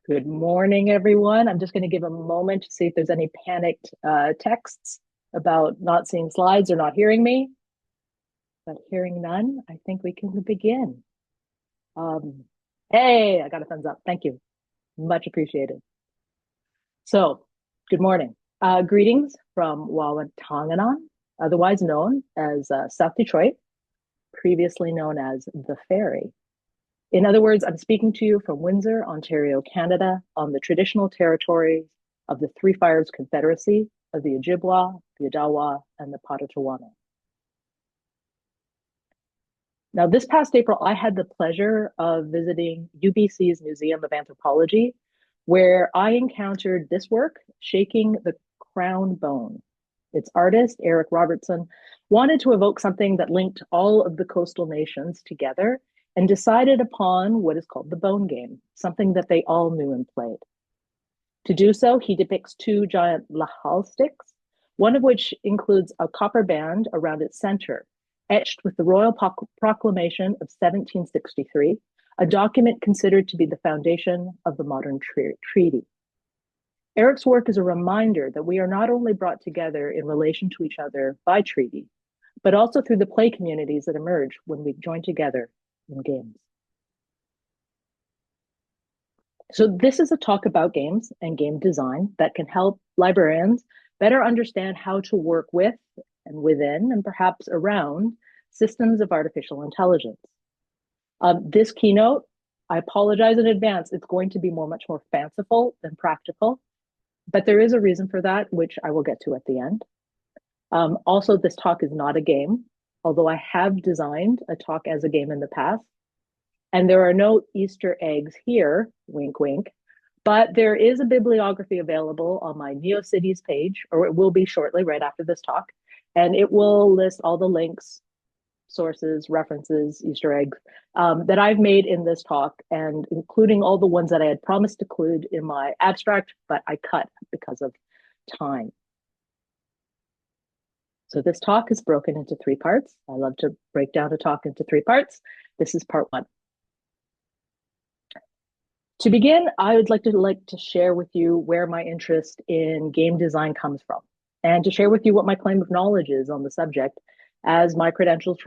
Good morning, everyone. I'm just going to give a moment to see if there's any panicked texts about not seeing slides or not hearing me. But hearing none, I think we can begin. Hey, I got a thumbs up. Thank you. Much appreciated. So, good morning. Greetings from Wawatonganon, otherwise known as South Detroit, previously known as the Ferry. In other words, I'm speaking to you from Windsor, Ontario, Canada, on the traditional territories of the Three Fires Confederacy of the Ojibwa, the Odawa, and the Potawatomi. Now, this past April, I had the pleasure of visiting UBC's Museum of Anthropology, where I encountered this work, Shaking the Crown Bone. Its artist, Eric Robertson, wanted to evoke something that linked all of the coastal nations together and decided upon what is called the bone game, something that they all knew and played. To do so, he depicts two giant lahal sticks, one of which includes a copper band around its center, etched with the Royal Proclamation of 1763, a document considered to be the foundation of the modern treaty. Eric's work is a reminder that we are not only brought together in relation to each other by treaty, but also through the play communities that emerge when we join together in games. So this is a talk about games and game design that can help librarians better understand how to work with and within and perhaps around systems of artificial intelligence. This keynote, I apologize in advance, it's going to be much more fanciful than practical, but there is a reason for that, which I will get to at the end. Also, this talk is not a game, although I have designed a talk as a game in the past. And there are no Easter eggs here, wink, wink, but there is a bibliography available on my NeoCities page, or it will be shortly right after this talk. And it will list all the links, sources, references, Easter eggs that I've made in this talk, and including all the ones that I had promised to include in my abstract, but I cut because of time. So this talk is broken into three parts. I love to break down a talk into three parts. This is part one. To begin, I would like to share with you where my interest in game design comes from, and to share with you what my claim of knowledge is on the subject, as my credentials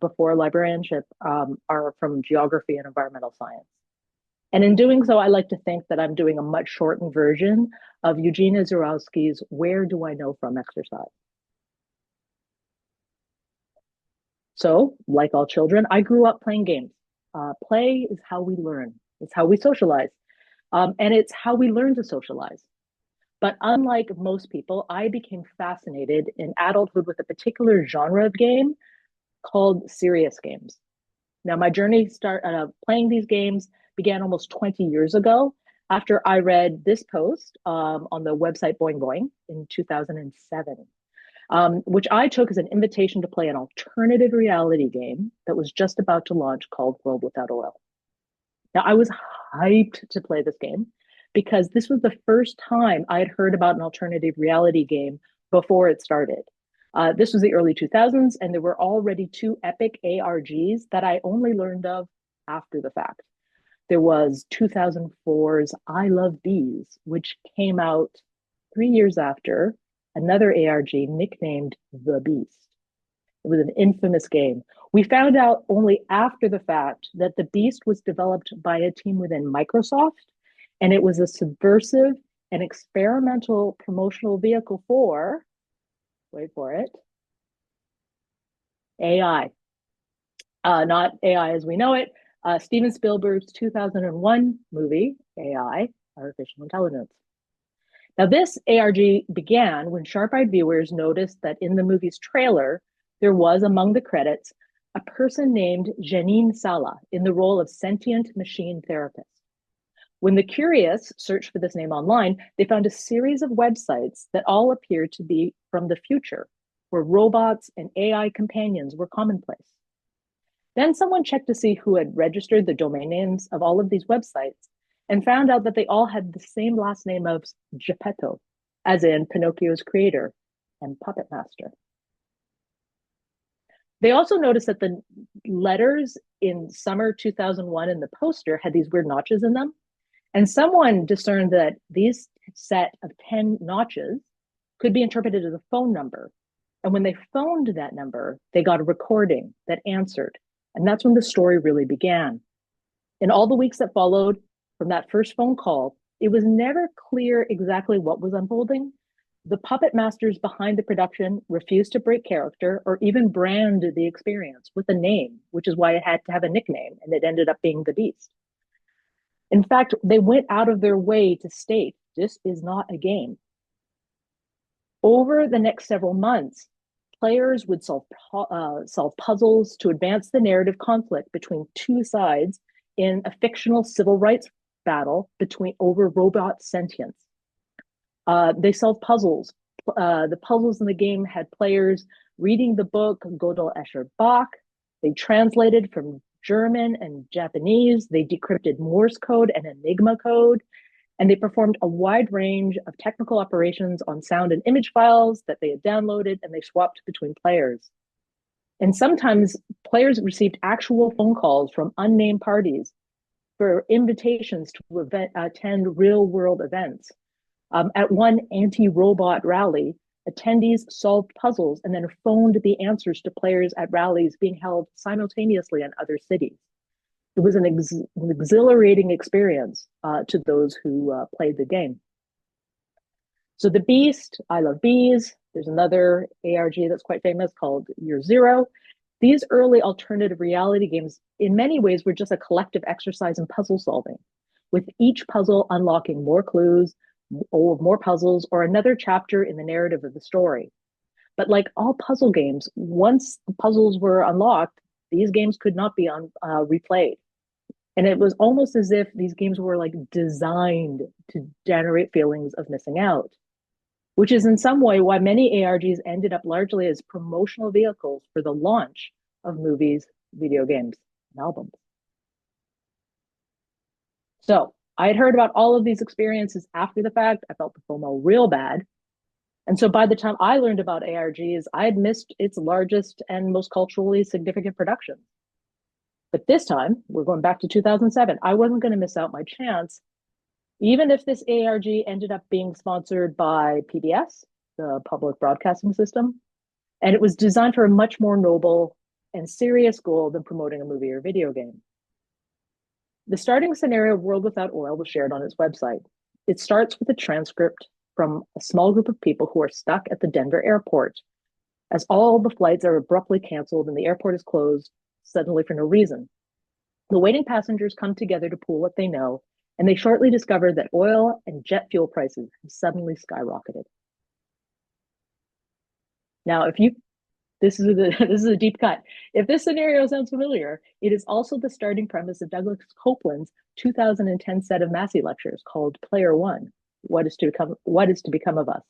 before librarianship are from geography and environmental science. And in doing so, I like to think that I'm doing a much shortened version of Eugenia Zurowski's Where Do I Know From exercise. So, like all children, I grew up playing games. Play is how we learn. It's how we socialize. And it's how we learn to socialize. But unlike most people, I became fascinated in adulthood with a particular genre of game called serious games. Now, my journey playing these games began almost 20 years ago after I read this post on the website Boing Boing in 2007, which I took as an invitation to play an alternative reality game that was just about to launch called World Without Oil. Now, I was hyped to play this game because this was the first time I had heard about an alternative reality game before it started. This was the early 2000s, and there were already two epic ARGs that I only learned of after the fact. There was 2004's I Love Bees, which came out 3 years after another ARG nicknamed The Beast. It was an infamous game. We found out only after the fact that The Beast was developed by a team within Microsoft, and it was a subversive and experimental promotional vehicle for, wait for it, AI. Not AI as we know it, Steven Spielberg's 2001 movie, AI, Artificial Intelligence. Now, this ARG began when sharp-eyed viewers noticed that in the movie's trailer, there was among the credits a person named Janine Sala in the role of sentient machine therapist. When the curious searched for this name online, they found a series of websites that all appeared to be from the future, where robots and AI companions were commonplace. Then someone checked to see who had registered the domain names of all of these websites and found out that they all had the same last name of Geppetto, as in Pinocchio's creator and puppet master. They also noticed that the letters in summer 2001 in the poster had these weird notches in them. And someone discerned that these set of 10 notches could be interpreted as a phone number. And when they phoned that number, they got a recording that answered. And that's when the story really began. In all the weeks that followed from that first phone call, it was never clear exactly what was unfolding. The puppet masters behind the production refused to break character or even brand the experience with a name, which is why it had to have a nickname, and it ended up being the Beast. In fact, they went out of their way to state this is not a game. Over the next several months, players would solve puzzles to advance the narrative conflict between two sides in a fictional civil rights battle over robot sentience. They solved puzzles. The puzzles in the game had players reading the book Gödel Escher Bach. They translated from German and Japanese. They decrypted Morse code and Enigma code. And they performed a wide range of technical operations on sound and image files that they had downloaded, and they swapped between players. And sometimes players received actual phone calls from unnamed parties for invitations to attend real-world events. At one anti-robot rally, attendees solved puzzles and then phoned the answers to players at rallies being held simultaneously in other cities. It was an exhilarating experience to those who played the game. So The Beast, I Love Bees, there's another ARG that's quite famous called Year Zero. These early alternative reality games, in many ways, were just a collective exercise in puzzle solving, with each puzzle unlocking more clues, or more puzzles, or another chapter in the narrative of the story. But like all puzzle games, once the puzzles were unlocked, these games could not be replayed. And it was almost as if these games were like designed to generate feelings of missing out, which is in some way why many ARGs ended up largely as promotional vehicles for the launch of movies, video games, and albums. So I had heard about all of these experiences after the fact. I felt the FOMO real bad. And so by the time I learned about ARGs, I had missed its largest and most culturally significant production. But this time, we're going back to 2007. I wasn't going to miss out my chance, even if this ARG ended up being sponsored by PBS, the public broadcasting system. And it was designed for a much more noble and serious goal than promoting a movie or video game. The starting scenario of World Without Oil was shared on its website. It starts with a transcript from a small group of people who are stuck at the Denver airport, as all the flights are abruptly canceled and the airport is closed suddenly for no reason. The waiting passengers come together to pool what they know, and they shortly discover that oil and jet fuel prices have suddenly skyrocketed. Now, this is a deep cut. If this scenario sounds familiar, it is also the starting premise of Douglas Copeland's 2010 set of Massey lectures called Player One: What is to Become of Us.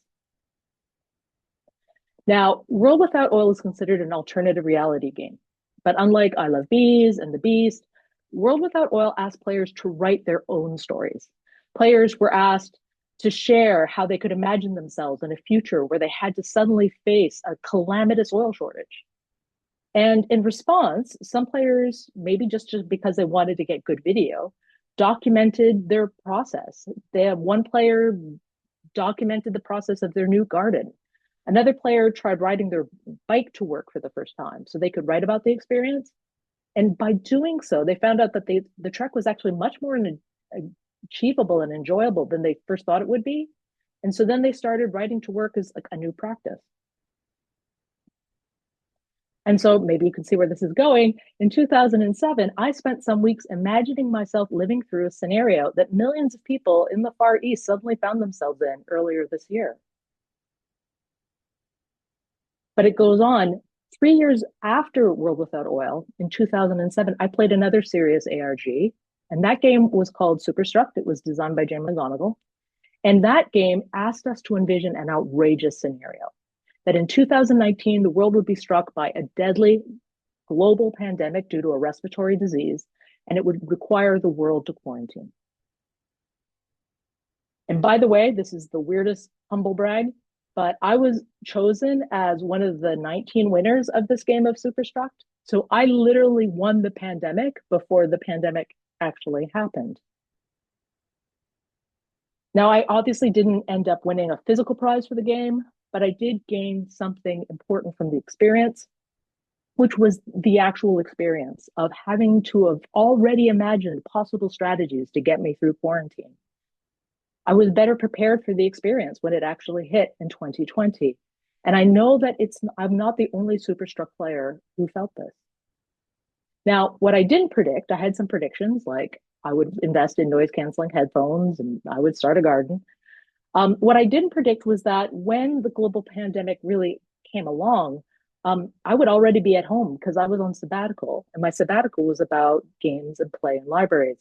Now, World Without Oil is considered an alternative reality game. But unlike I Love Bees and The Beast, World Without Oil asked players to write their own stories. Players were asked to share how they could imagine themselves in a future where they had to suddenly face a calamitous oil shortage. And in response, some players, maybe just because they wanted to get good video, documented their process. One player documented the process of their new garden. Another player tried riding their bike to work for the first time so they could write about the experience. And by doing so, they found out that the trek was actually much more achievable and enjoyable than they first thought it would be. And so then they started writing to work as like a new practice. And so maybe you can see where this is going. In 2007, I spent some weeks imagining myself living through a scenario that millions of people in the Far East suddenly found themselves in earlier this year. But it goes on. 3 years after World Without Oil, in 2007, I played another serious ARG, and that game was called Superstruct. It was designed by James McGonigal. And that game asked us to envision an outrageous scenario, that in 2019, the world would be struck by a deadly global pandemic due to a respiratory disease, and it would require the world to quarantine. And by the way, this is the weirdest humble brag, but I was chosen as one of the 19 winners of this game of Superstruct. So I literally won the pandemic before the pandemic actually happened. Now, I obviously didn't end up winning a physical prize for the game, but I did gain something important from the experience, which was the actual experience of having to have already imagined possible strategies to get me through quarantine. I was better prepared for the experience when it actually hit in 2020. And I know that I'm not the only Superstruck player who felt this. Now, what I didn't predict, I had some predictions like I would invest in noise canceling headphones and I would start a garden. What I didn't predict was that when the global pandemic really came along, I would already be at home because I was on sabbatical, and my sabbatical was about games and play in libraries.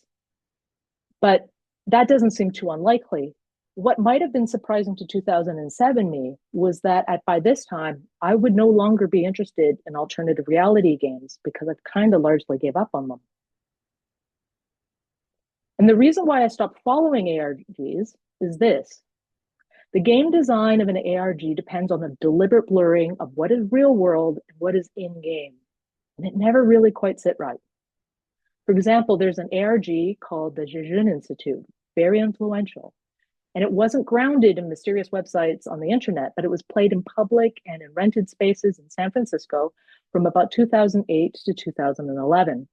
But that doesn't seem too unlikely. What might have been surprising to 2007 me was that by this time, I would no longer be interested in alternative reality games because I've kind of largely gave up on them. And the reason why I stopped following ARGs is this. The game design of an ARG depends on the deliberate blurring of what is real world and what is in game. And it never really quite sit right. For example, there's an ARG called the Zimmerman Institute, very influential. And it wasn't grounded in mysterious websites on the internet, but it was played in public and in rented spaces in San Francisco from about 2008 to 2011.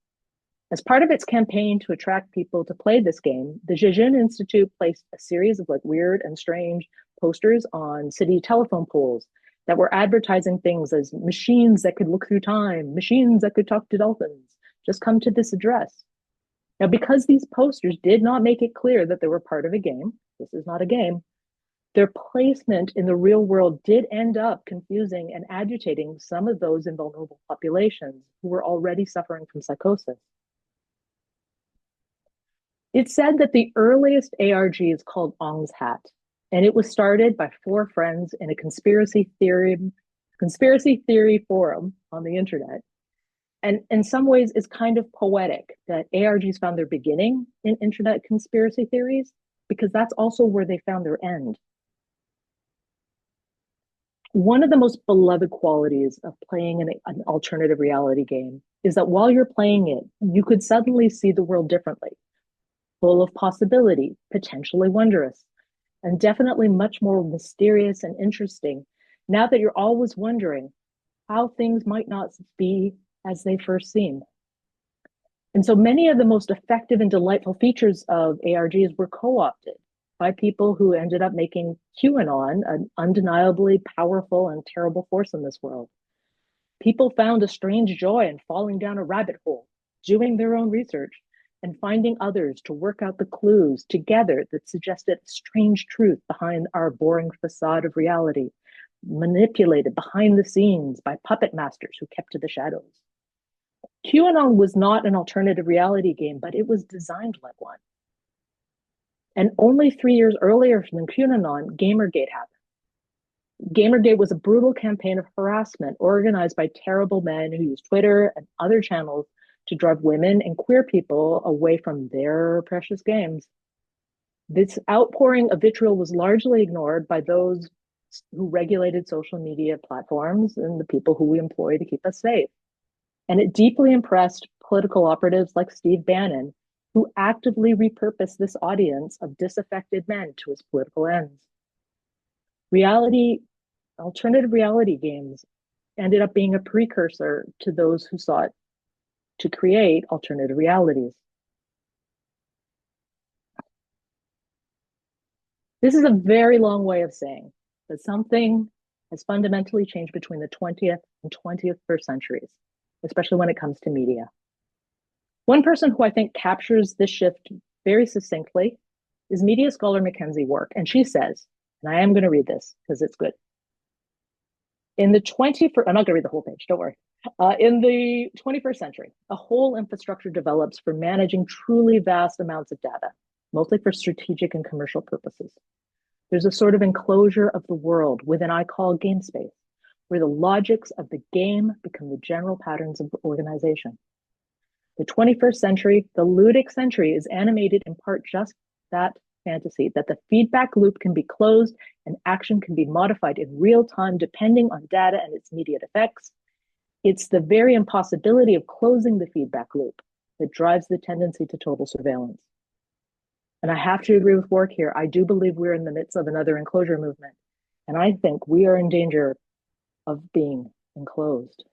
As part of its campaign to attract people to play this game, the Zimmerman Institute placed a series of weird and strange posters on city telephone poles that were advertising things as machines that could look through time, machines that could talk to dolphins, just come to this address. Now, because these posters did not make it clear that they were part of a game, this is not a game, their placement in the real world did end up confusing and agitating some of those in vulnerable populations who were already suffering from psychosis. It's said that the earliest ARG is called Ong's Hat, and it was started by 4 friends in a conspiracy theory forum on the internet. And in some ways, it's kind of poetic that ARGs found their beginning in internet conspiracy theories, because that's also where they found their end. One of the most beloved qualities of playing an alternative reality game is that while you're playing it, you could suddenly see the world differently, full of possibility, potentially wondrous, and definitely much more mysterious and interesting now that you're always wondering how things might not be as they first seem. And so many of the most effective and delightful features of ARGs were co-opted by people who ended up making QAnon an undeniably powerful and terrible force in this world. People found a strange joy in falling down a rabbit hole, doing their own research, and finding others to work out the clues together that suggested a strange truth behind our boring facade of reality, manipulated behind the scenes by puppet masters who kept to the shadows. QAnon was not an alternative reality game, but it was designed like one. And only 3 years earlier than QAnon, Gamergate happened. Gamergate was a brutal campaign of harassment organized by terrible men who used Twitter and other channels to drive women and queer people away from their precious games. This outpouring of vitriol was largely ignored by those who regulated social media platforms and the people who we employ to keep us safe. And it deeply impressed political operatives like Steve Bannon, who actively repurposed this audience of disaffected men to his political ends. Alternative reality games ended up being a precursor to those who sought to create alternative realities. This is a very long way of saying that something has fundamentally changed between the 20th and 21st centuries, especially when it comes to media. One person who I think captures this shift very succinctly is media scholar Mackenzie Work. And she says, and I am going to read this because it's good. I'm not going to read the whole page, don't worry. In the 21st century, a whole infrastructure develops for managing truly vast amounts of data, mostly for strategic and commercial purposes. There's a sort of enclosure of the world within I call game space, where the logics of the game become the general patterns of the organization. The 21st century, the Ludic Century, is animated in part just that fantasy, that the feedback loop can be closed and action can be modified in real time depending on data and its immediate effects. It's the very impossibility of closing the feedback loop that drives the tendency to total surveillance. And I have to agree with Work here. I do believe we're in the midst of another enclosure movement. And I think we are in danger of being enclosed.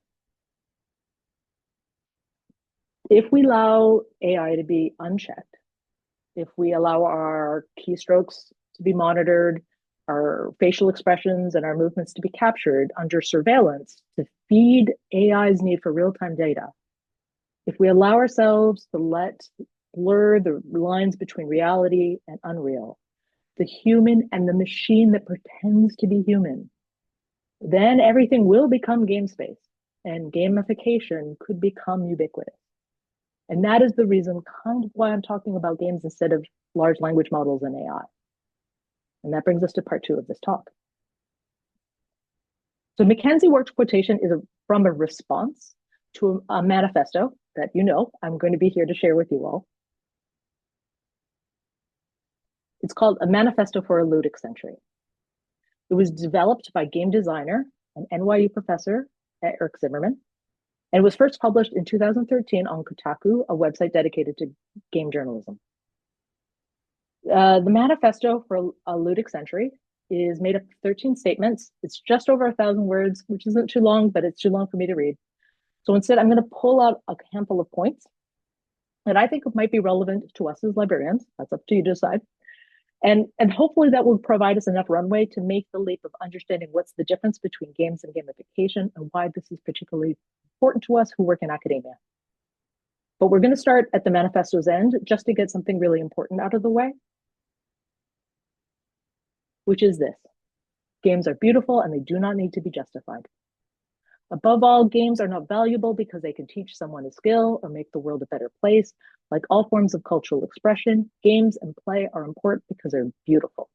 If we allow AI to be unchecked, if we allow our keystrokes to be monitored, our facial expressions and our movements to be captured under surveillance to feed AI's need for real-time data, if we allow ourselves to let blur the lines between reality and unreal, the human and the machine that pretends to be human, then everything will become game space and gamification could become ubiquitous. And that is the reason kind of why I'm talking about games instead of large language models and AI. And that brings us to part 2 of this talk. So Mackenzie Work's quotation is from a response to a manifesto that I'm going to be here to share with you all. It's called A Manifesto for a Ludic Century. It was developed by game designer and NYU professor Zimmerman, and was first published in 2013 on Kotaku, a website dedicated to game journalism. The Manifesto for a Ludic Century is made up of 13 statements. It's just over 1,000 words, which isn't too long, but it's too long for me to read. So instead, I'm going to pull out a handful of points that I think might be relevant to us as librarians. That's up to you to decide. And hopefully that will provide us enough runway to make the leap of understanding what's the difference between games and gamification and why this is particularly important to us who work in academia. But we're going to start at the manifesto's end just to get something really important out of the way, which is this. Games are beautiful and they do not need to be justified. Above all, games are not valuable because they can teach someone a skill or make the world a better place. Like all forms of cultural expression, games and play are important because they're beautiful.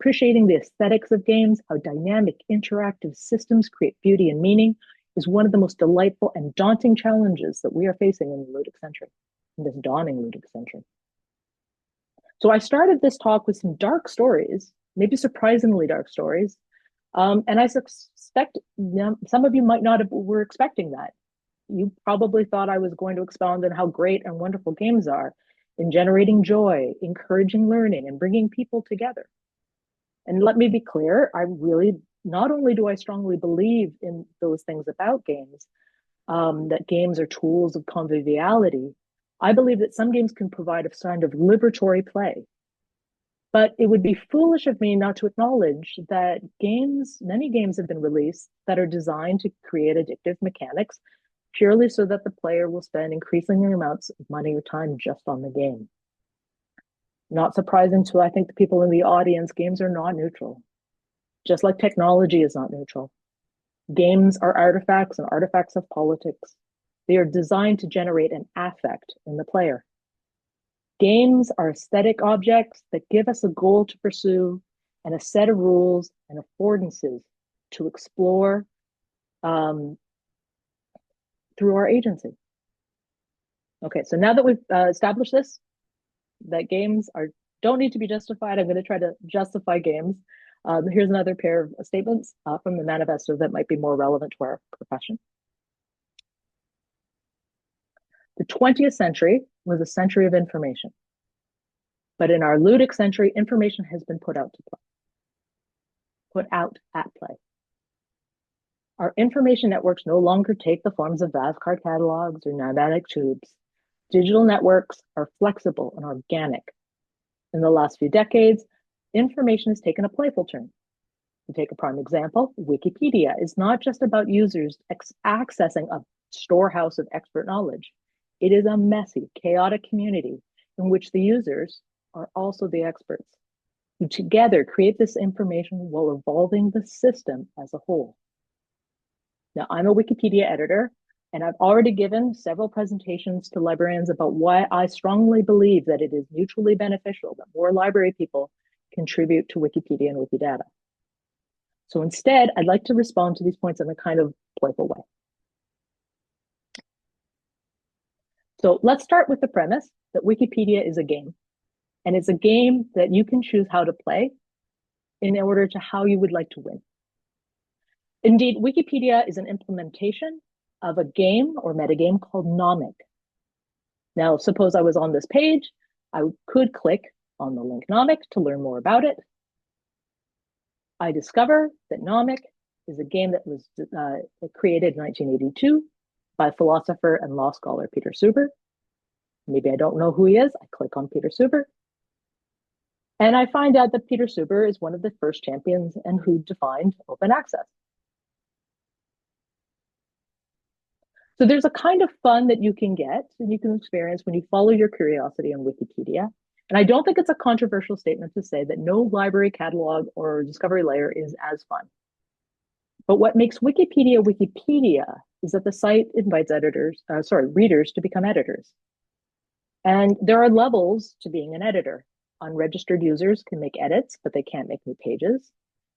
Appreciating the aesthetics of games, how dynamic, interactive systems create beauty and meaning, is one of the most delightful and daunting challenges that we are facing in the Ludic Century, in this dawning Ludic Century. So I started this talk with some dark stories, maybe surprisingly dark stories, and I suspect some of you might not have were expecting that. You probably thought I was going to expound on how great and wonderful games are in generating joy, encouraging learning, and bringing people together. And let me be clear, I really, not only do I strongly believe in those things about games, that games are tools of conviviality, I believe that some games can provide a kind of liberatory play. But it would be foolish of me not to acknowledge that many games have been released that are designed to create addictive mechanics purely so that the player will spend increasing amounts of money or time just on the game. Not surprising to, I think, the people in the audience, games are not neutral. Just like technology is not neutral. Games are artifacts and artifacts of politics. They are designed to generate an affect in the player. Games are aesthetic objects that give us a goal to pursue and a set of rules and affordances to explore through our agency. Okay, so now that we've established this, that games don't need to be justified, I'm going to try to justify games. Here's another pair of statements from the manifesto that might be more relevant to our profession. The 20th century was a century of information. But in our Ludic century, information has been put out at play. Our information networks no longer take the forms of vast card catalogs or pneumatic tubes. Digital networks are flexible and organic. In the last few decades, information has taken a playful turn. To take a prime example, Wikipedia is not just about users accessing a storehouse of expert knowledge. It is a messy, chaotic community in which the users are also the experts, who together create this information while evolving the system as a whole. Now, I'm a Wikipedia editor, and I've already given several presentations to librarians about why I strongly believe that it is mutually beneficial that more library people contribute to Wikipedia and Wikidata. So instead, I'd like to respond to these points in a kind of playful way. So let's start with the premise that Wikipedia is a game. And it's a game that you can choose how to play in order to how you would like to win. Indeed, Wikipedia is an implementation of a game or metagame called Nomic. Now, suppose I was on this page, I could click on the link Nomic to learn more about it. I discover that Nomic is a game that was created in 1982 by philosopher and law scholar Peter Suber. Maybe I don't know who he is. I click on Peter Suber. And I find out that Peter Suber is one of the first champions and who defined open access. So there's a kind of fun that you can get and you can experience when you follow your curiosity on Wikipedia. And I don't think it's a controversial statement to say that no library catalog or discovery layer is as fun. But what makes Wikipedia Wikipedia is that the site invites readers to become editors. And there are levels to being an editor. Unregistered users can make edits, but they can't make new pages.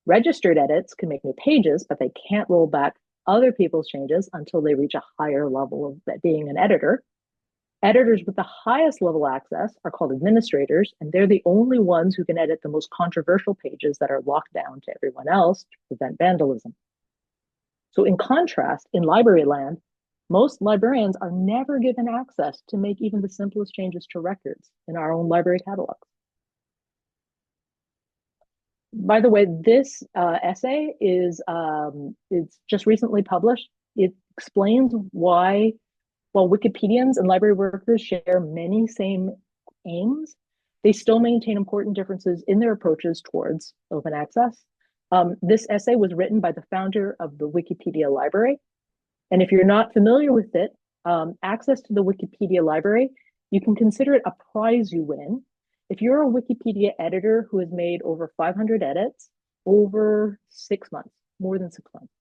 Registered edits can make new pages, but they can't roll back other people's changes until they reach a higher level of being an editor. Editors with the highest level access are called administrators, and they're the only ones who can edit the most controversial pages that are locked down to everyone else to prevent vandalism. So in contrast, in library land, most librarians are never given access to make even the simplest changes to records in our own library catalogs. By the way, this essay is it's just recently published. It explains why, while Wikipedians and library workers share many same aims, they still maintain important differences in their approaches towards open access. This essay was written by the founder of the Wikipedia library. And if you're not familiar with it, access to the Wikipedia library, you can consider it a prize you win if you're a Wikipedia editor who has made over 500 edits over 6 months, more than 6 months.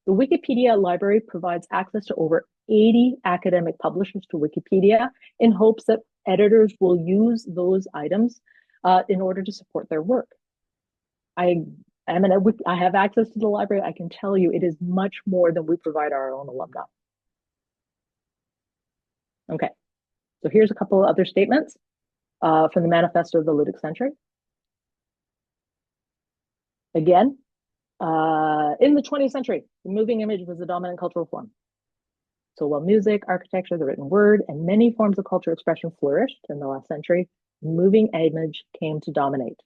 The Wikipedia library provides access to over 80 academic publishers to Wikipedia in hopes that editors will use those items in order to support their work. I have access to the library. I can tell you it is much more than we provide our own alumni. Okay, so here's a couple of other statements from the Manifesto of the Ludic Century. Again, in the 20th century, the moving image was the dominant cultural form. So while music, architecture, the written word, and many forms of cultural expression flourished in the last century, the moving image came to dominate.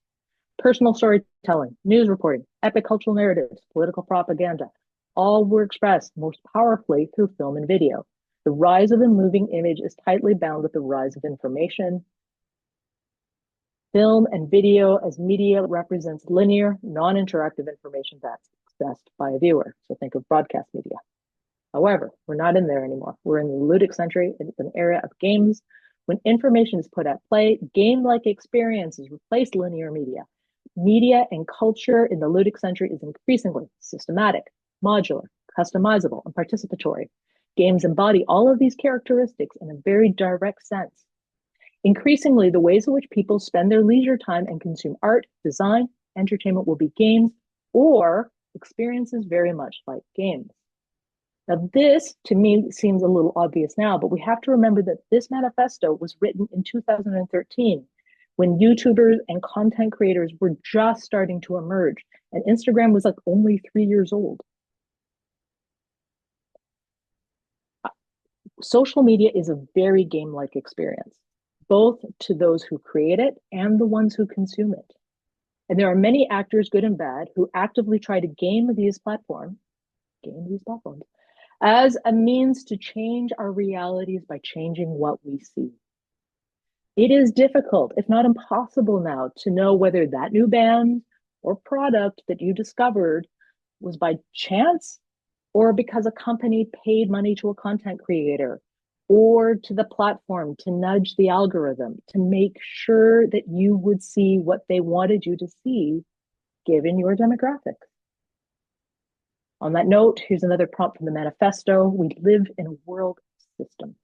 Personal storytelling, news reporting, epic cultural narratives, political propaganda, all were expressed most powerfully through film and video. The rise of the moving image is tightly bound with the rise of information. Film and video as media represents linear, non-interactive information that's accessed by a viewer. So think of broadcast media. However, we're not in there anymore. We're in the Ludic Century. It's an era of games. When information is put at play, game-like experiences replace linear media. Media and culture in the Ludic Century is increasingly systematic, modular, customizable, and participatory. Games embody all of these characteristics in a very direct sense. Increasingly, the ways in which people spend their leisure time and consume art, design, entertainment will be games or experiences very much like games. Now, this, to me, seems a little obvious now, but we have to remember that this manifesto was written in 2013, when YouTubers and content creators were just starting to emerge, and Instagram was like only 3 years old. Social media is a very game-like experience, both to those who create it and the ones who consume it. And there are many actors, good and bad, who actively try to game these platforms as a means to change our realities by changing what we see. It is difficult, if not impossible now, to know whether that new band or product that you discovered was by chance or because a company paid money to a content creator or to the platform to nudge the algorithm to make sure that you would see what they wanted you to see given your demographics. On that note, here's another prompt from the manifesto. We live in a world system.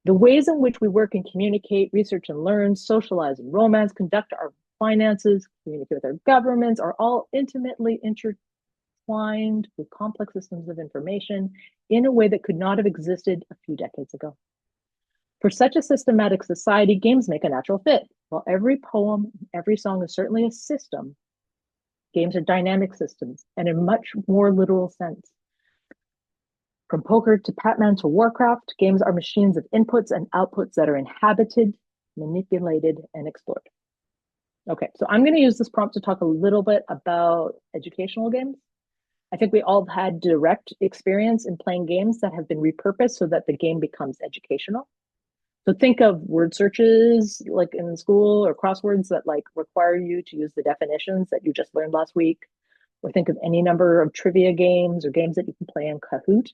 The ways in which we work and communicate, research and learn, socialize and romance, conduct our finances, communicate with our governments are all intimately intertwined with complex systems of information in a way that could not have existed a few decades ago. For such a systematic society, games make a natural fit. While every poem, every song is certainly a system, games are dynamic systems and in a much more literal sense. From poker to Pac-Man to Warcraft, games are machines of inputs and outputs that are inhabited, manipulated, and explored. Okay, so I'm going to use this prompt to talk a little bit about educational games. I think we all had direct experience in playing games that have been repurposed so that the game becomes educational. So think of word searches like in school, or crosswords that like require you to use the definitions that you just learned last week. Or think of any number of trivia games or games that you can play in Kahoot.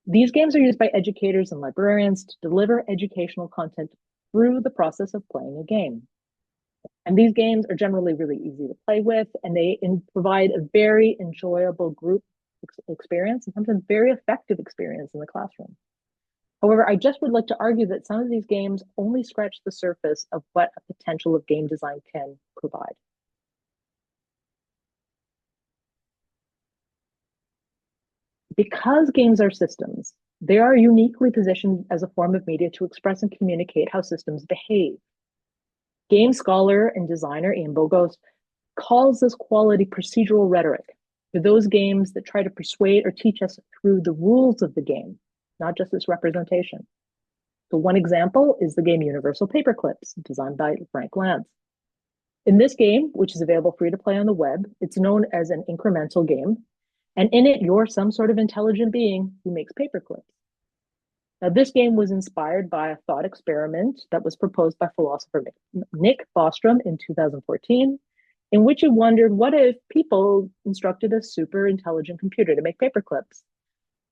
These games are used by educators and librarians to deliver educational content through the process of playing a game. And these games are generally really easy to play with, and they provide a very enjoyable group experience and sometimes very effective experience in the classroom. However, I just would like to argue that some of these games only scratch the surface of what a potential of game design can provide. Because games are systems, they are uniquely positioned as a form of media to express and communicate how systems behave. Game scholar and designer Ian Bogost calls this quality procedural rhetoric for those games that try to persuade or teach us through the rules of the game, not just its representation. So one example is the game Universal Paperclips, designed by Frank Lantz. In this game, which is available free to play on the web, it's known as an incremental game. And in it, you're some sort of intelligent being who makes paperclips. Now, this game was inspired by a thought experiment that was proposed by philosopher Nick Bostrom in 2014, in which he wondered, what if people instructed a super intelligent computer to make paperclips?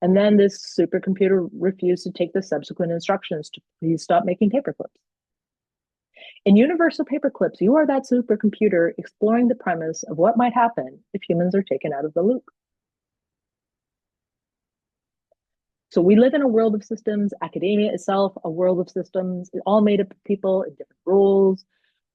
And then this supercomputer refused to take the subsequent instructions to please stop making paperclips. In Universal Paperclips, you are that supercomputer exploring the premise of what might happen if humans are taken out of the loop. So we live in a world of systems, academia itself, a world of systems, all made up of people in different roles.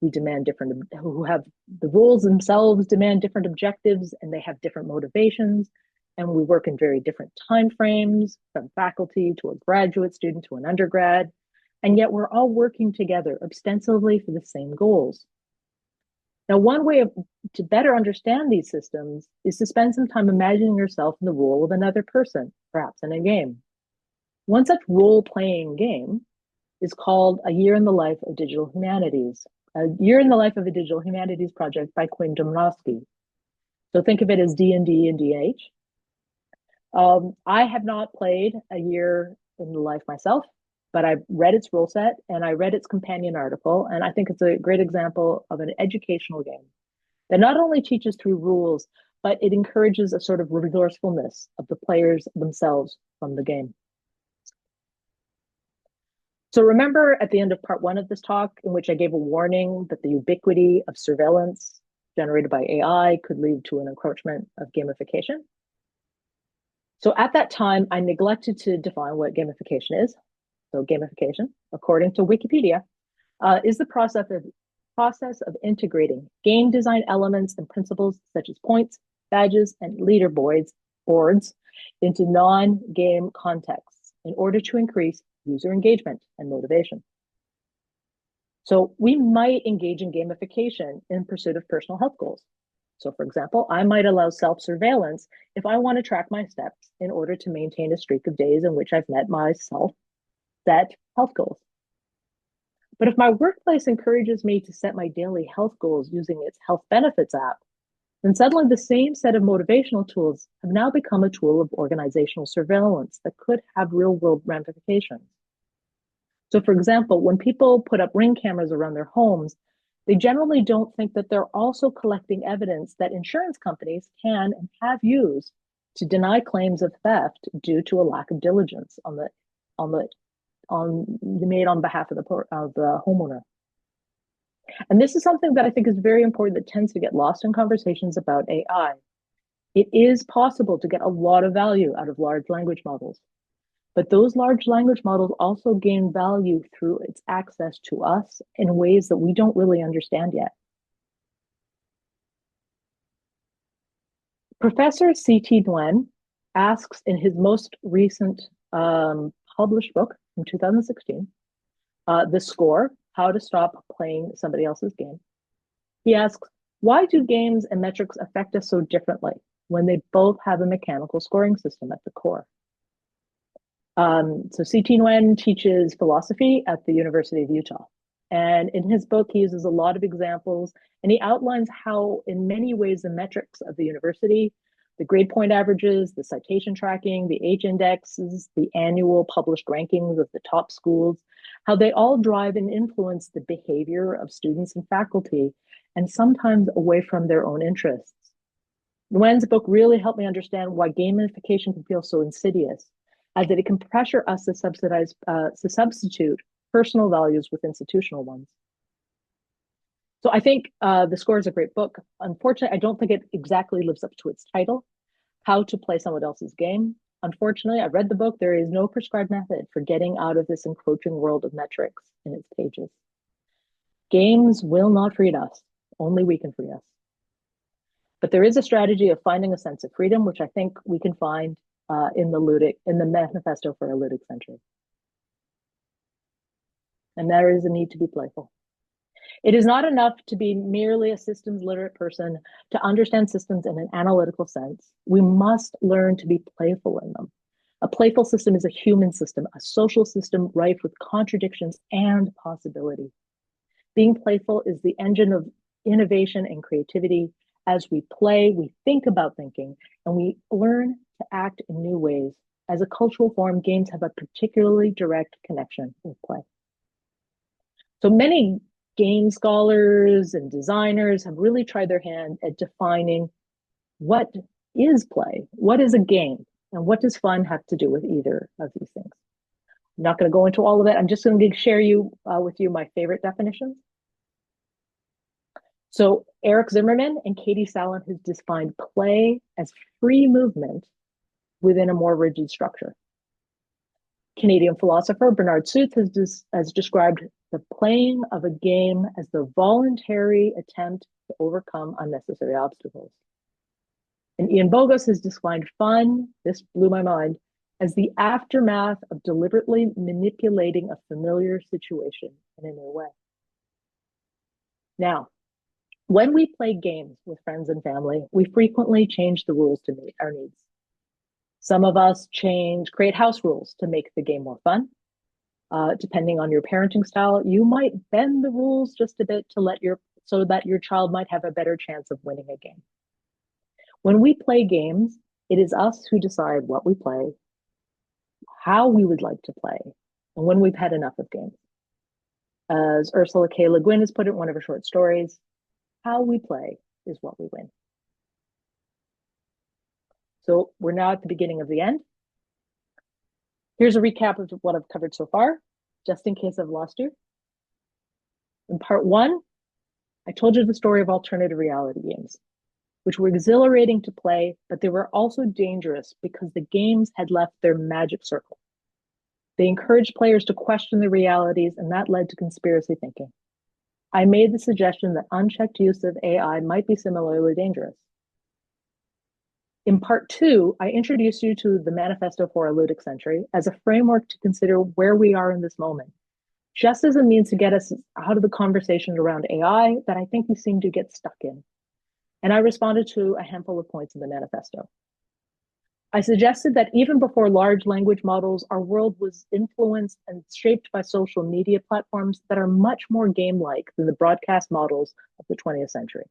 We demand different, who have the roles themselves demand different objectives, and they have different motivations. And we work in very different timeframes, from faculty to a graduate student to an undergrad. And yet we're all working together ostensibly for the same goals. Now, one way to better understand these systems is to spend some time imagining yourself in the role of another person, perhaps in a game. One such role-playing game is called A Year in the Life of Digital Humanities, A Year in the Life of a Digital Humanities project by Quinn Dombrowski. So think of it as D&D and DH. I have not played A Year in the Life myself, but I've read its rule set and I read its companion article, and I think it's a great example of an educational game that not only teaches through rules, but it encourages a sort of resourcefulness of the players themselves from the game. So remember at the end of part one of this talk, in which I gave a warning that the ubiquity of surveillance generated by AI could lead to an encroachment of gamification? So at that time, I neglected to define what gamification is. So gamification, according to Wikipedia, is the process of integrating game design elements and principles such as points, badges, and leaderboards into non-game contexts in order to increase user engagement and motivation. So we might engage in gamification in pursuit of personal health goals. So for example, I might allow self-surveillance if I want to track my steps in order to maintain a streak of days in which I've met my self-set health goals. But if my workplace encourages me to set my daily health goals using its health benefits app, then suddenly the same set of motivational tools have now become a tool of organizational surveillance that could have real-world ramifications. So for example, when people put up Ring cameras around their homes, they generally don't think that they're also collecting evidence that insurance companies can and have used to deny claims of theft due to a lack of diligence made on behalf of the homeowner. And this is something that I think is very important that tends to get lost in conversations about AI. It is possible to get a lot of value out of large language models, but those large language models also gain value through its access to us in ways that we don't really understand yet. Professor C.T. Nguyen asks in his most recent published book from 2016, The Score, How to Stop Playing Somebody Else's Game. He asks, why do games and metrics affect us so differently when they both have a mechanical scoring system at the core? So C.T. Nguyen teaches philosophy at the University of Utah. And in his book, he uses a lot of examples, and he outlines how, in many ways, the metrics of the university, the grade point averages, the citation tracking, the H indexes, the annual published rankings of the top schools, how they all drive and influence the behavior of students and faculty, and sometimes away from their own interests. Nguyen's book really helped me understand why gamification can feel so insidious, as that it can pressure us to substitute personal values with institutional ones. So I think The Score is a great book. Unfortunately, I don't think it exactly lives up to its title, How to Play Someone Else's Game. Unfortunately, I read the book. There is no prescribed method for getting out of this encroaching world of metrics in its pages. Games will not free us. Only we can free us. But there is a strategy of finding a sense of freedom, which I think we can find in the Manifesto for a Ludic Century. And there is a need to be playful. It is not enough to be merely a systems literate person to understand systems in an analytical sense. We must learn to be playful in them. A playful system is a human system, a social system rife with contradictions and possibility. Being playful is the engine of innovation and creativity. As we play, we think about thinking, and we learn to act in new ways. As a cultural form, games have a particularly direct connection with play. So many game scholars and designers have really tried their hand at defining what is play, what is a game, and what does fun have to do with either of these things. I'm not going to go into all of it. I'm just going to share with you my favorite definitions. So Eric Zimmerman and Katie Salen have defined play as free movement within a more rigid structure. Canadian philosopher Bernard Suits has described the playing of a game as the voluntary attempt to overcome unnecessary obstacles. And Ian Bogost has defined fun, this blew my mind, as the aftermath of deliberately manipulating a familiar situation in a new way. Now, when we play games with friends and family, we frequently change the rules to meet our needs. Some of us create house rules to make the game more fun. Depending on your parenting style, you might bend the rules just a bit so that your child might have a better chance of winning a game. When we play games, it is us who decide what we play, how we would like to play, and when we've had enough of games. As Ursula K. Le Guin has put it in one of her short stories, how we play is what we win. So we're now at the beginning of the end. Here's a recap of what I've covered so far, just in case I've lost you. In part one, I told you the story of alternative reality games, which were exhilarating to play, but they were also dangerous because the games had left their magic circle. They encouraged players to question their realities, and that led to conspiracy thinking. I made the suggestion that unchecked use of AI might be similarly dangerous. In part two, I introduced you to the Manifesto for a Ludic Century as a framework to consider where we are in this moment, just as a means to get us out of the conversation around AI that I think we seem to get stuck in. And I responded to a handful of points in the manifesto. I suggested that even before large language models, our world was influenced and shaped by social media platforms that are much more game-like than the broadcast models of the 20th century.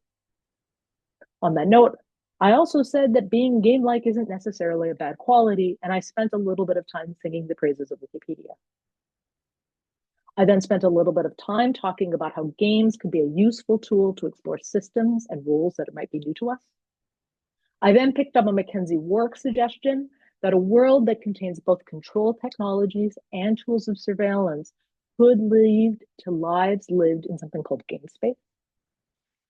On that note, I also said that being game-like isn't necessarily a bad quality, and I spent a little bit of time singing the praises of Wikipedia. I then spent a little bit of time talking about how games could be a useful tool to explore systems and rules that might be new to us. I then picked up a Mackenzie Wark suggestion that a world that contains both control technologies and tools of surveillance could lead to lives lived in something called game space.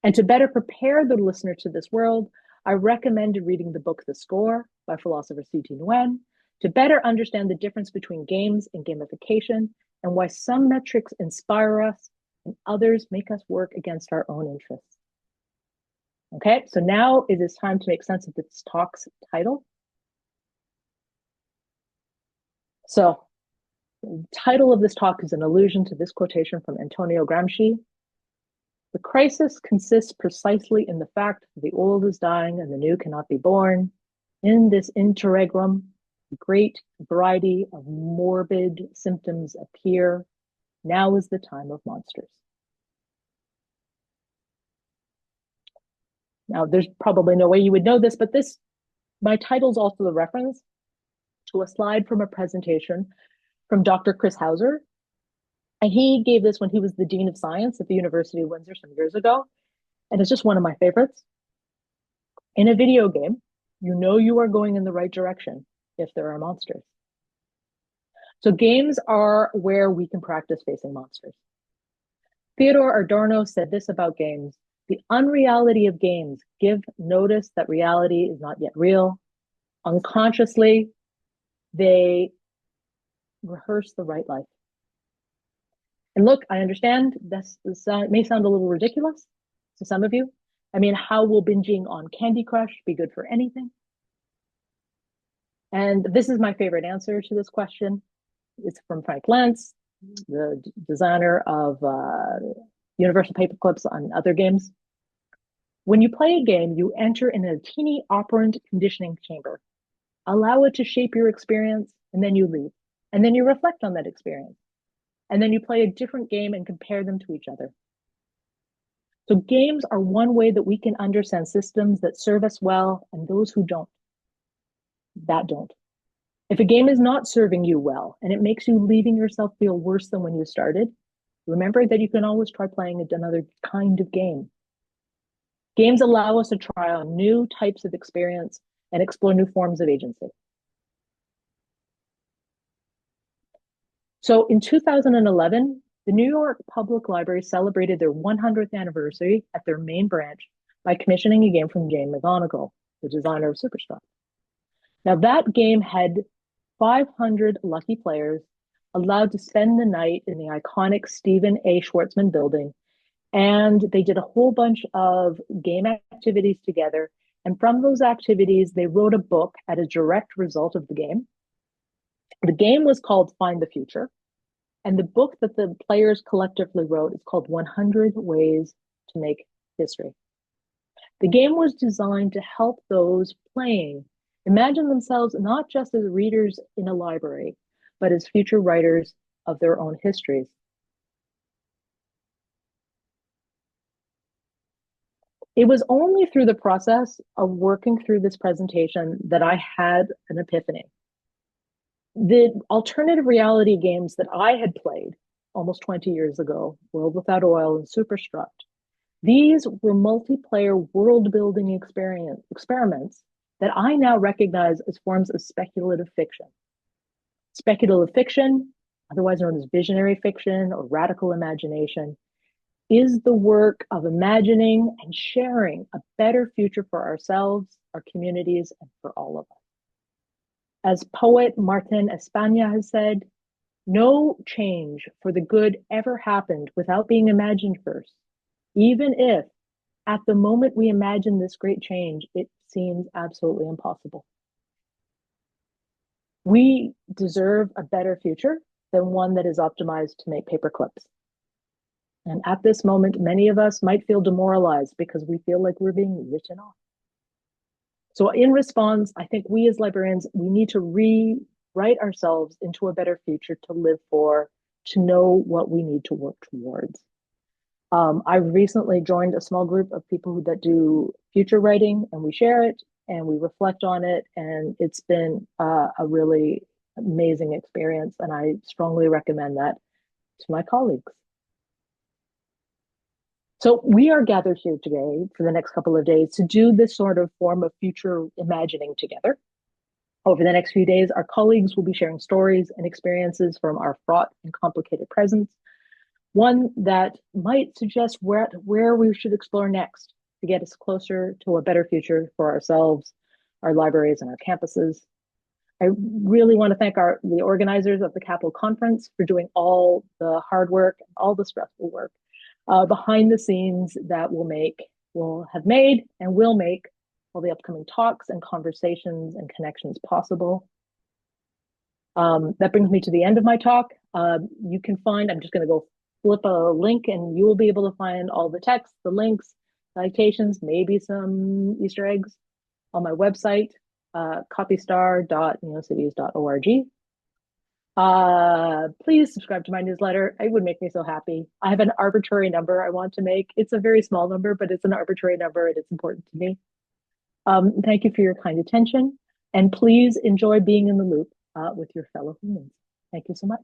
And to better prepare the listener to this world, I recommended reading the book The Score by philosopher C.T. Nguyen to better understand the difference between games and gamification and why some metrics inspire us and others make us work against our own interests. Okay, so now it is time to make sense of this talk's title. So the title of this talk is an allusion to this quotation from Antonio Gramsci. The crisis consists precisely in the fact that the old is dying and the new cannot be born. In this interregnum, a great variety of morbid symptoms appear. Now is the time of monsters. Now, there's probably no way you would know this, but my title is also a reference to a slide from a presentation from Dr. Chris Hauser. And he gave this when he was the Dean of Science at the University of Windsor some years ago. And it's just one of my favorites. In a video game, you know you are going in the right direction if there are monsters. So games are where we can practice facing monsters. Theodore Adorno said this about games: the unreality of games give notice that reality is not yet real. Unconsciously, they rehearse the right life. And look, I understand this may sound a little ridiculous to some of you. I mean, how will binging on Candy Crush be good for anything? And this is my favorite answer to this question. It's from Frank Lentz, the designer of Universal Paperclips on other games. When you play a game, you enter in a teeny operant conditioning chamber. Allow it to shape your experience, and then you leave. And then you reflect on that experience. And then you play a different game and compare them to each other. So games are one way that we can understand systems that serve us well and those who don't. If a game is not serving you well and it makes you leaving yourself feel worse than when you started, remember that you can always try playing another kind of game. Games allow us to try on new types of experience and explore new forms of agency. So in 2011, the New York Public Library celebrated their 100th anniversary at their main branch by commissioning a game from Jane McGonigal, the designer of Superstruck. Now that game had 500 lucky players allowed to spend the night in the iconic Stephen A. Schwartzman building, and they did a whole bunch of game activities together. And from those activities, they wrote a book as a direct result of the game. The game was called Find the Future. And the book that the players collectively wrote is called 100 Ways to Make History. The game was designed to help those playing imagine themselves not just as readers in a library, but as future writers of their own histories. It was only through the process of working through this presentation that I had an epiphany. The alternative reality games that I had played almost 20 years ago, World Without Oil and Superstruck, these were multiplayer world-building experiments that I now recognize as forms of speculative fiction. Speculative fiction, otherwise known as visionary fiction or radical imagination, is the work of imagining and sharing a better future for ourselves, our communities, and for all of us. As poet Martin España has said, no change for the good ever happened without being imagined first, even if at the moment we imagine this great change, it seems absolutely impossible. We deserve a better future than one that is optimized to make paper clips. And at this moment, many of us might feel demoralized because we feel like we're being written off. So in response, I think we as librarians, we need to rewrite ourselves into a better future to live for, to know what we need to work towards. I recently joined a small group of people that do future writing, and we share it and we reflect on it. And it's been a really amazing experience. And I strongly recommend that to my colleagues. So we are gathered here today for the next couple of days to do this sort of form of future imagining together. Over the next few days, our colleagues will be sharing stories and experiences from our fraught and complicated presence, one that might suggest where we should explore next to get us closer to a better future for ourselves, our libraries, and our campuses. I really want to thank the organizers of the CAPAL conference for doing all the hard work, all the stressful work behind the scenes that will have made and will make all the upcoming talks and conversations and connections possible. That brings me to the end of my talk. You can find, I'm just going to go flip a link and you will be able to find all the text, the links, citations, maybe some Easter eggs on my website, copystar.neocities.org. Please subscribe to my newsletter. It would make me so happy. I have an arbitrary number I want to make. It's a very small number, but it's an arbitrary number and it's important to me. Thank you for your kind attention. And please enjoy being in the loop with your fellow humans. Thank you so much.